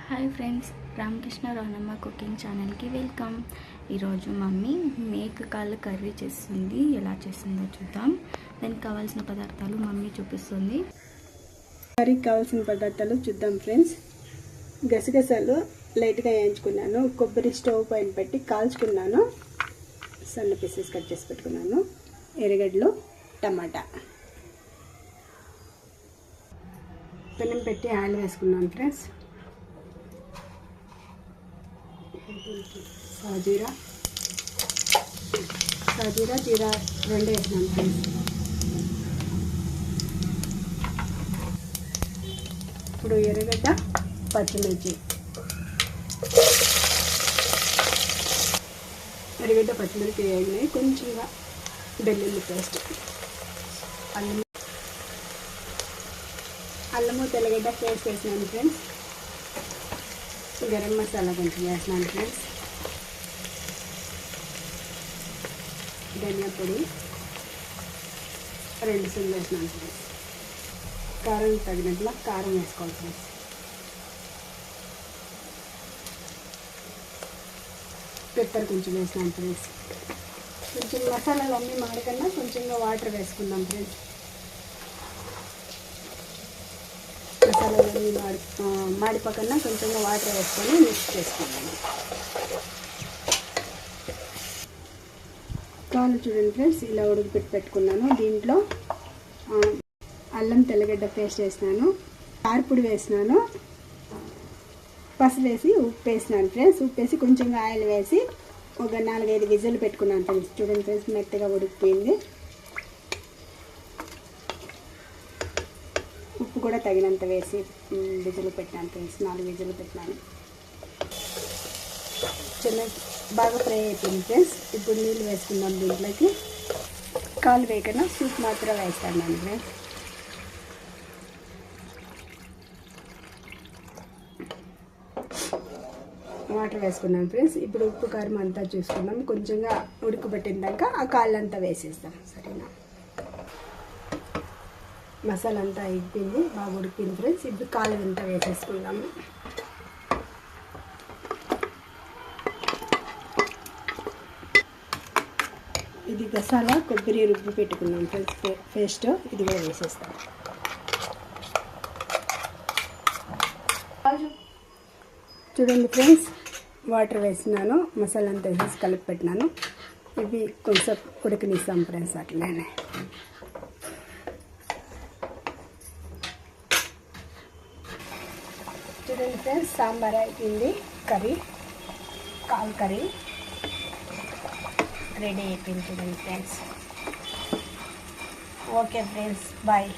Hi friends, Ramakrishna రానమ్మ cooking ఛానల్కి welcome. ఈరోజు mummy మేక కాళ్ళు కర్రీ చేస్తుంది. ఎలా చేస్తుందో చూద్దాం. దానికి కావాల్సిన పదార్థాలు మమ్మీ చూపిస్తుంది. కర్రీకి కావాల్సిన పదార్థాలు చూద్దాం ఫ్రెండ్స్. గసగసాలు లైట్గా వేయించుకున్నాను. కొబ్బరి స్టవ్ పైన పెట్టి కాల్చుకున్నాను. సన్న పీసెస్ కట్ చేసి పెట్టుకున్నాను. ఎర్రగడ్డలు, టమాటా. పెనం పెట్టి ఆయిల్ వేసుకున్నాను ఫ్రెండ్స్. సాజీరా జీరా రెండు వేసినాను ఫ్రెండ్స్. ఇప్పుడు ఎర్రగడ్డ, పచ్చిమిర్చి. ఎర్రగడ్డ పచ్చిమిర్చి వేయగానే కొంచెంగా వెల్లుల్లి పేస్ట్, అల్లము తెల్లగడ్డ పేస్ట్ వేసినాను ఫ్రెండ్స్. గరం మసాలా కొంచెం వేసినాను ఫ్రెండ్స్. ధనియా పొడి 2 స్పూన్లు వేసినాను ఫ్రెండ్స్. కారం తగినట్ల కారం వేసుకోవాలి ఫ్రెండ్స్. పెప్పర్ కొంచెం వేసినాను ఫ్రెండ్స్. కొంచెం మసాలాలు అన్నీ మాడకన్నా కొంచెంగా వాటర్ వేసుకుందాం ఫ్రెండ్స్. మసాలాలన్నీ మాడిపోకన్నా కొంచెంగా వాటర్ వేసుకొని మిక్స్ చేసుకున్నాను. కాలు చూడండి ఫ్రెండ్స్, ఇలా ఉడకపెట్టి పెట్టుకున్నాను. దీంట్లో అల్లం తెల్లగడ్డ పేస్ట్ వేసినాను, కారపొడి వేసినాను, పసుపు వేసి ఉప్పు వేసినాను ఫ్రెండ్స్. ఉప్పు వేసి కొంచెంగా ఆయిల్ వేసి ఒక 4-5 విజిల్ పెట్టుకున్నాను ఫ్రెండ్స్. చూడండి ఫ్రెండ్స్, మెత్తగా ఉడికిపోయింది. ఉప్పు కూడా తగినంత వేసి విజిల్ పెట్టినాను ఫ్రెండ్స్. 4 విజిల్ పెట్టినాను. బాగా ఫ్రై అయిపోయింది ఫ్రెండ్స్. ఇప్పుడు నీళ్ళు వేసుకుందాం దీంట్లోకి. కాలు వేయకుండా సూప్ మాత్రం వేస్తాను ఫ్రెండ్స్. వాటర్ వేసుకున్నాం ఫ్రెండ్స్. ఇప్పుడు ఉప్పు కారం అంతా చూసుకుందాం. కొంచెంగా ఉడకబెట్టినాక ఆ కాళ్ళంతా వేసేస్తాం. సరేనా, మసాలా అంతా అయిపోయింది, బాగా ఉడికింది ఫ్రెండ్స్. ఇప్పుడు కాలు అంతా వేసేసుకుందాము. ఇది గసాలా కొబ్బరి రుబ్బు పెట్టుకున్నాం ఫ్రెండ్స్ పేస్ట్. ఇది కూడా వేసేస్తాం. చూడండి ఫ్రెండ్స్, వాటర్ వేసినాను, మసాలా అంతా వేసేసి కలిపి పెట్టినాను. ఇవి కొంచెం ఉడకనిస్తాం ఫ్రెండ్స్. అట్లనే చూడండి ఫ్రెండ్స్, సాంబార్ అయిపోయింది. కాల్ కర్రీ రెడీ అయిపోయింది చూడండి ఫ్రెండ్స్. Okay friends, bye.